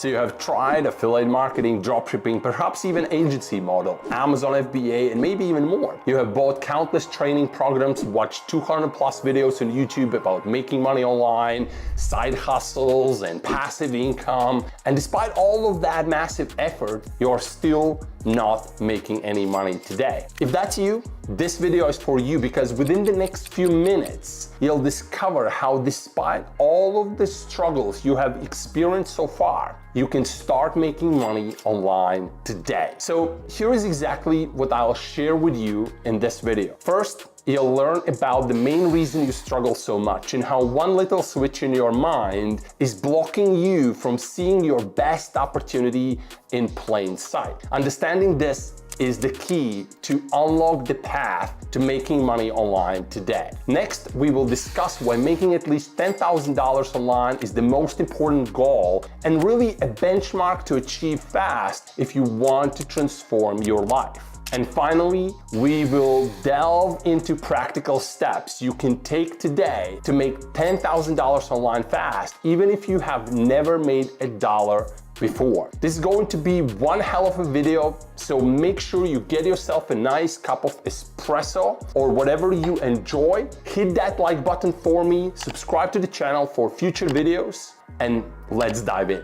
So you have tried affiliate marketing, dropshipping, perhaps even agency model, Amazon FBA, and maybe even more. You have bought countless training programs, watched 200 plus videos on YouTube about making money online, side hustles, and passive income. And despite all of that massive effort, you're still not making any money today. If that's you, this video is for you, because within the next few minutes, you'll discover how despite all of the struggles you have experienced so far, you can start making money online today. So here is exactly what I'll share with you in this video. First, you'll learn about the main reason you struggle so much and how one little switch in your mind is blocking you from seeing your best opportunity in plain sight. Understanding this is the key to unlock the path to making money online today. Next, we will discuss why making at least $10,000 online is the most important goal and really a benchmark to achieve fast if you want to transform your life. And finally, we will delve into practical steps you can take today to make $10,000 online fast, even if you have never made a dollar before. This is going to be one hell of a video, so make sure you get yourself a nice cup of espresso or whatever you enjoy. Hit that like button for me, subscribe to the channel for future videos, and let's dive in.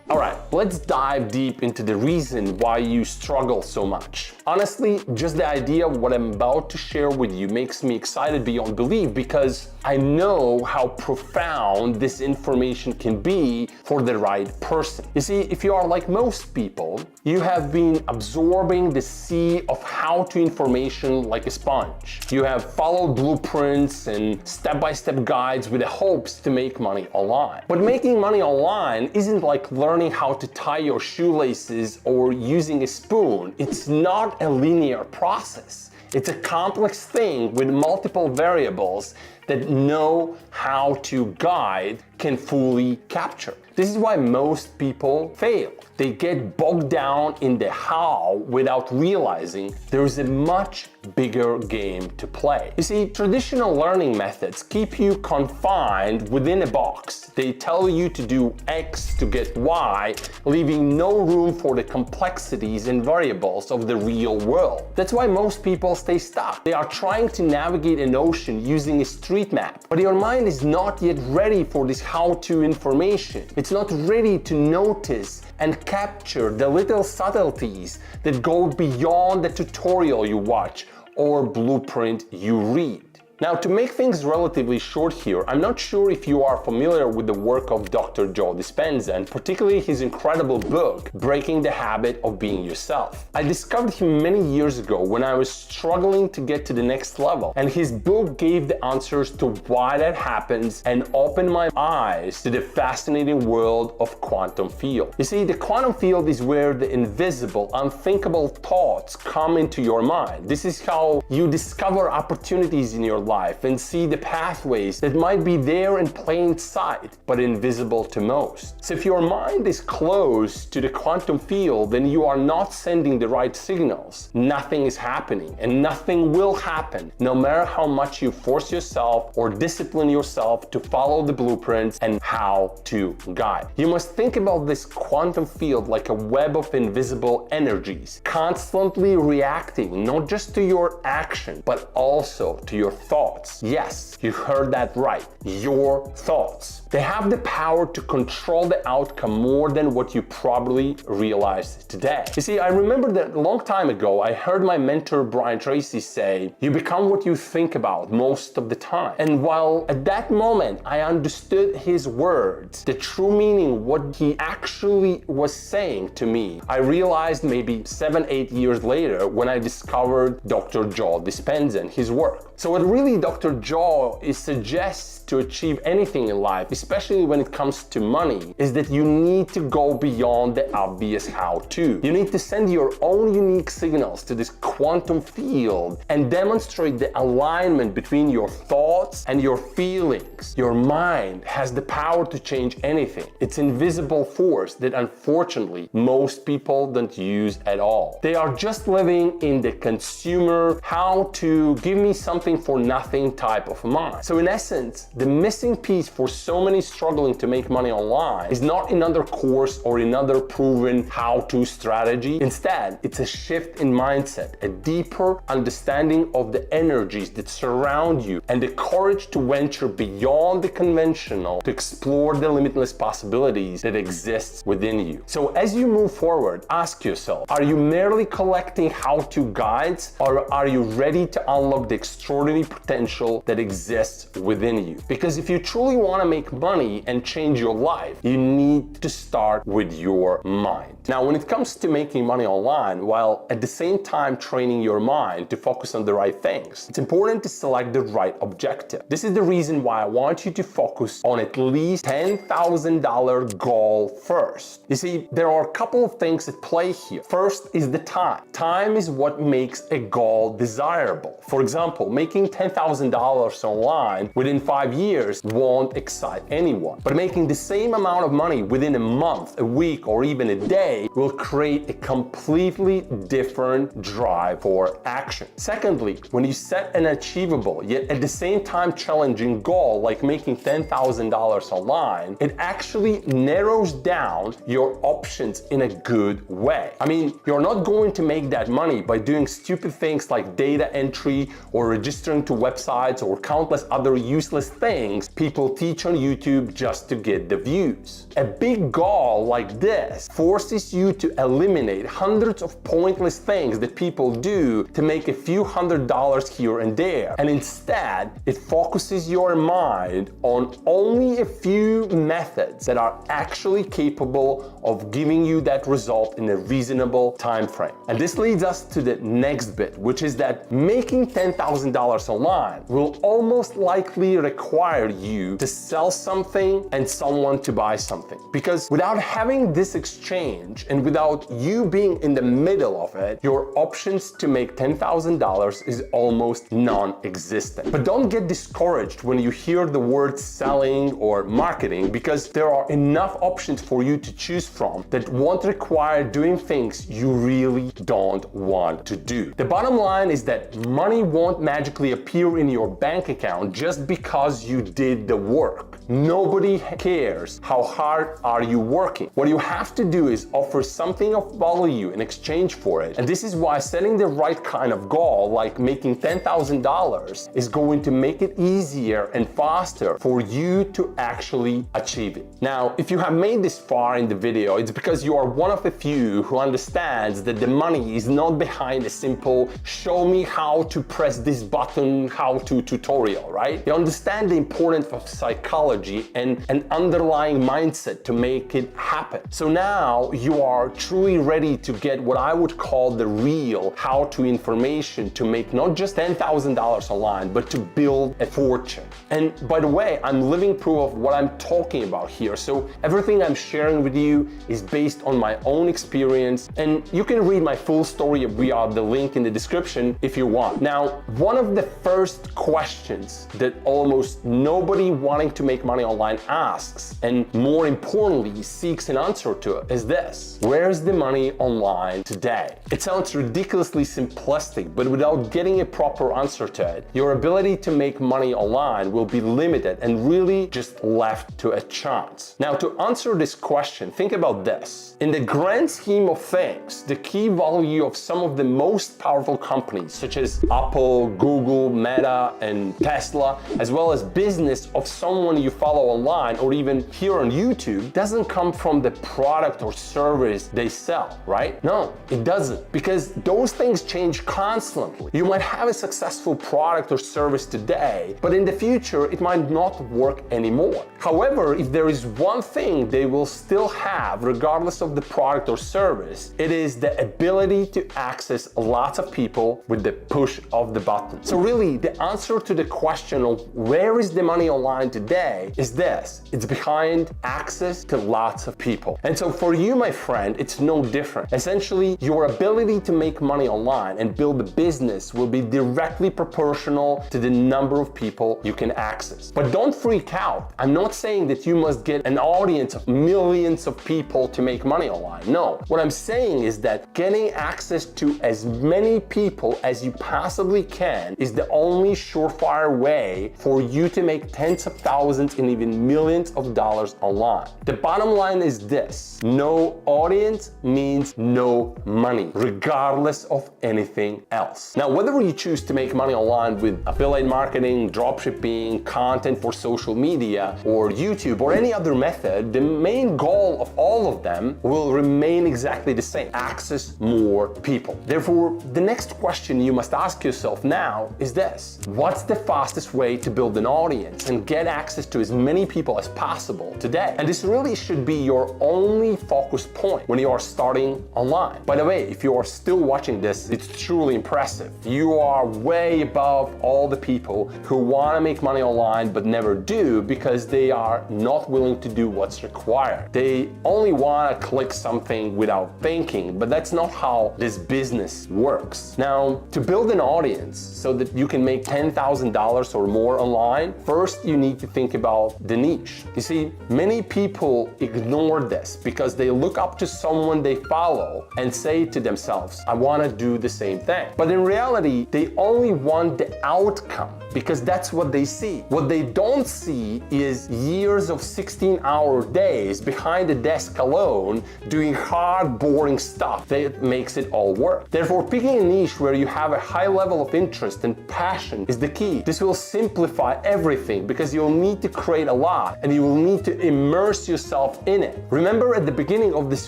All right, let's dive deep into the reason why you struggle so much. Honestly, just the idea of what I'm about to share with you makes me excited beyond belief, because I know how profound this information can be for the right person. You see, if you are like most people, you have been absorbing the sea of how-to information like a sponge. You have followed blueprints and step-by-step guides with the hopes to make money online. But making money online isn't like learning how to tie your shoelaces or using a spoon. It's not a linear process. It's a complex thing with multiple variables that no how-to guide can fully capture. This is why most people fail. They get bogged down in the how without realizing there is a much bigger game to play. You see, traditional learning methods keep you confined within a box. They tell you to do X to get Y, leaving no room for the complexities and variables of the real world. That's why most people stay stuck. They are trying to navigate an ocean using a street map, but your mind is not yet ready for this how-to information. It's not ready to notice and capture the little subtleties that go beyond the tutorial you watch or blueprint you read. Now, to make things relatively short here, I'm not sure if you are familiar with the work of Dr. Joe Dispenza, and particularly his incredible book, Breaking the Habit of Being Yourself. I discovered him many years ago when I was struggling to get to the next level, and his book gave the answers to why that happens and opened my eyes to the fascinating world of quantum field. You see, the quantum field is where the invisible, unthinkable thoughts come into your mind. This is how you discover opportunities in your life and see the pathways that might be there in plain sight but invisible to most. So if your mind is closed to the quantum field, then you are not sending the right signals. Nothing is happening and nothing will happen, no matter how much you force yourself or discipline yourself to follow the blueprints and how to guide. You must think about this quantum field like a web of invisible energies, constantly reacting not just to your action but also to your thoughts. Yes, you heard that right. Your thoughts. They have the power to control the outcome more than what you probably realized today. You see, I remember that a long time ago, I heard my mentor Brian Tracy say, "You become what you think about most of the time." And while at that moment I understood his words, the true meaning, what he actually was saying to me, I realized maybe 7-8 years later when I discovered Dr. Joe Dispenza and his work. So what really Dr. Joe suggests to achieve anything in life, especially when it comes to money, is that you need to go beyond the obvious how-to. You need to send your own unique signals to this quantum field and demonstrate the alignment between your thoughts thoughts and your feelings. Your mind has the power to change anything. It's an invisible force that unfortunately most people don't use at all. They are just living in the consumer, how to give me something for nothing type of mind. So in essence, the missing piece for so many struggling to make money online is not another course or another proven how-to strategy. Instead, it's a shift in mindset, a deeper understanding of the energies that surround you, and the courage to venture beyond the conventional to explore the limitless possibilities that exist within you. So as you move forward, ask yourself, are you merely collecting how-to guides, or are you ready to unlock the extraordinary potential that exists within you? Because if you truly want to make money and change your life, you need to start with your mind. Now, when it comes to making money online, while at the same time training your mind to focus on the right things, it's important to select the right objective. This is the reason why I want you to focus on at least $10,000 goal first. You see, there are a couple of things at play here. First is the time. Time is what makes a goal desirable. For example, making $10,000 online within 5 years won't excite anyone. But making the same amount of money within a month, a week, or even a day will create a completely different drive for action. Secondly, when you set an achievable yet at the same time challenging goal like making $10,000 online, it actually narrows down your options in a good way. I mean, you're not going to make that money by doing stupid things like data entry or registering to websites or countless other useless things people teach on YouTube just to get the views. A big goal like this forces you to eliminate hundreds of pointless things that people do to make a few $100s here and there, and instead it focuses your mind on only a few methods that are actually capable of giving you that result in a reasonable time frame. And this leads us to the next bit, which is that making $10,000 online will almost likely require you to sell something and someone to buy something. Because without having this exchange and without you being in the middle of it, your options to make $10,000 is almost non-existent. But don't get discouraged when you hear the word selling or marketing, because there are enough options for you to choose from that won't require doing things you really don't want to do. The bottom line is that money won't magically appear in your bank account just because you did the work. Nobody cares how hard are you working. What you have to do is offer something of value in exchange for it. And this is why setting the right kind of goal, like making $10,000, is going to make it easier and faster for you to actually achieve it. Now, if you have made this far in the video, it's because you are one of the few who understands that the money is not behind a simple show me how to press this button how-to tutorial, right? You understand the importance of psychology and an underlying mindset to make it happen. So now you are truly ready to get what I would call the real how-to information to make not just $10,000 online, but to build a fortune. And by the way, I'm living proof of what I'm talking about here. So everything I'm sharing with you is based on my own experience, and you can read my full story via the link in the description if you want. Now, one of the first questions that almost nobody wanting to make money online asks, and more importantly seeks an answer to, is this: where's the money online today? It sounds ridiculously simplistic, but without getting a proper answer to it, your ability to make money online will be limited and really just left to a chance. Now, to answer this question, think about this. In the grand scheme of things, the key value of some of the most powerful companies such as Apple, Google, Meta, and Tesla, as well as business of someone you follow online or even here on YouTube, doesn't come from the product or service they sell, right? No, it doesn't, because those things change constantly. You might have a successful product or service today, but in the future it might not work anymore. However, if there is one thing they will still have regardless of the product or service, it is the ability to access lots of people with the push of the button. So really, the answer to the question of where is the money online today is this: it's behind access to lots of people. And so for you, my friend, it's no different. Essentially, your ability to make money online and build a business will be directly proportional to the number number of people you can access. But don't freak out. I'm not saying that you must get an audience of millions of people to make money online. No. What I'm saying is that getting access to as many people as you possibly can is the only surefire way for you to make tens of thousands and even millions of dollars online. The bottom line is this: no audience means no money, regardless of anything else. Now, whether you choose to make money online with affiliate marketing, dropshipping, content for social media, or YouTube, or any other method, the main goal of all of them will remain exactly the same: access more people. Therefore, the next question you must ask yourself now is this: what's the fastest way to build an audience and get access to as many people as possible today? And this really should be your only focus point when you are starting online. By the way, if you are still watching this, it's truly impressive. You are way above all the people who want to make money online but never do because they are not willing to do what's required. They only want to click something without thinking, but that's not how this business works. Now, to build an audience so that you can make $10,000 or more online, first you need to think about the niche. You see, many people ignore this because they look up to someone they follow and say to themselves, I want to do the same thing. But in reality, they only want the outcome because that's what they see. What they don't see is years of 16-hour days behind the desk alone doing hard, boring stuff that makes it all work. Therefore, picking a niche where you have a high level of interest and passion is the key. This will simplify everything because you'll need to create a lot and you will need to immerse yourself in it. Remember at the beginning of this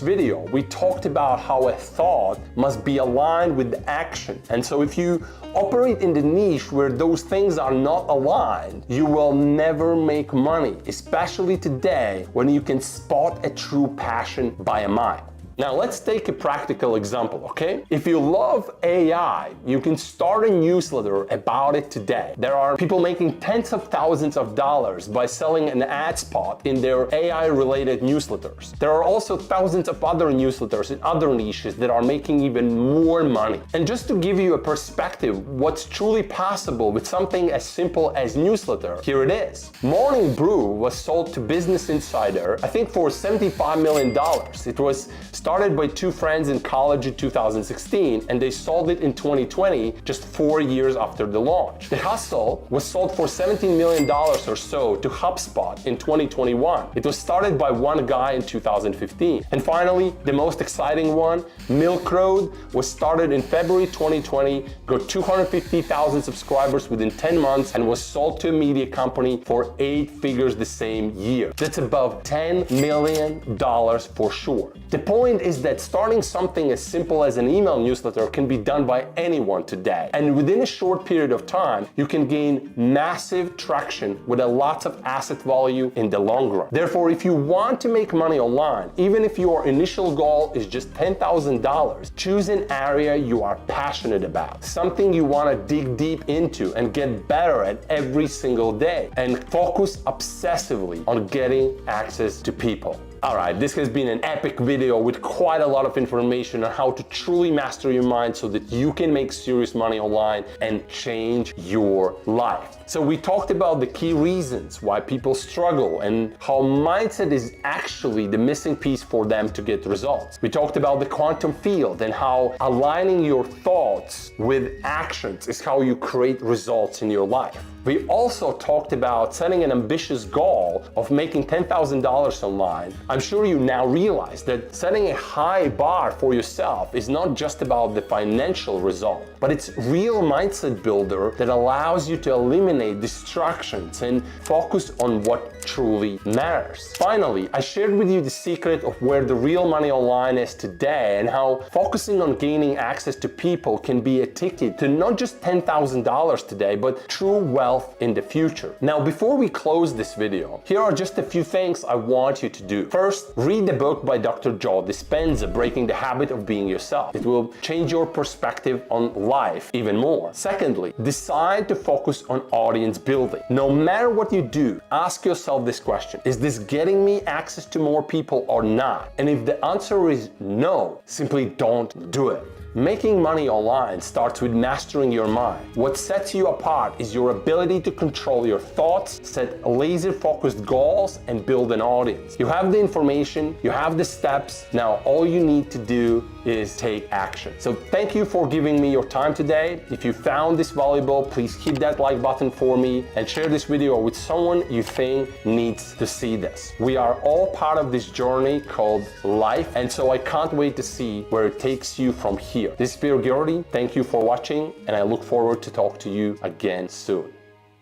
video, we talked about how a thought must be aligned with the action. And so if you operate in the niche where those things are not aligned, you will never make money, especially today when you can spot a true passion by a mile. Now let's take a practical example, okay? If you love AI, you can start a newsletter about it today. There are people making tens of thousands of dollars by selling an ad spot in their AI-related newsletters. There are also thousands of other newsletters in other niches that are making even more money. And just to give you a perspective, what's truly possible with something as simple as newsletter, here it is. Morning Brew was sold to Business Insider, I think for $75 million. It was started by two friends in college in 2016, and they sold it in 2020, just 4 years after the launch. The Hustle was sold for $17 million or so to HubSpot in 2021. It was started by one guy in 2015. And finally, the most exciting one, Milk Road, was started in February 2020, got 250,000 subscribers within 10 months, and was sold to a media company for 8 figures the same year. That's above $10 million for sure. The point is that starting something as simple as an email newsletter can be done by anyone today. And within a short period of time, you can gain massive traction with a lot of asset value in the long run. Therefore, if you want to make money online, even if your initial goal is just $10,000, choose an area you are passionate about, something you want to dig deep into and get better at every single day, and focus obsessively on getting access to people. Alright, this has been an epic video with quite a lot of information on how to truly master your mind so that you can make serious money online and change your life. So we talked about the key reasons why people struggle and how mindset is actually the missing piece for them to get results. We talked about the quantum field and how aligning your thoughts with actions is how you create results in your life. We also talked about setting an ambitious goal of making $10,000 online. I'm sure you now realize that setting a high bar for yourself is not just about the financial result, but it's real mindset builder that allows you to eliminate distractions and focus on what truly matters. Finally, I shared with you the secret of where the real money online is today and how focusing on gaining access to people can be a ticket to not just $10,000 today, but true wealth in the future. Now, before we close this video, here are just a few things I want you to do. First, read the book by Dr. Joe Dispenza, Breaking the Habit of Being Yourself. It will change your perspective on life even more. Secondly, decide to focus on audience building. No matter what you do, ask yourself this question: is this getting me access to more people or not? And if the answer is no, simply don't do it. Making money online starts with mastering your mind. What sets you apart is your ability to control your thoughts, set laser-focused goals, and build an audience. You have the information, you have the steps, now all you need to do is take action. So thank you for giving me your time today. If you found this valuable, please hit that like button for me and share this video with someone you think needs to see this. We are all part of this journey called life, and so I can't wait to see where it takes you from here. This is Peter Geraghty. Thank you for watching, and I look forward to talk to you again soon.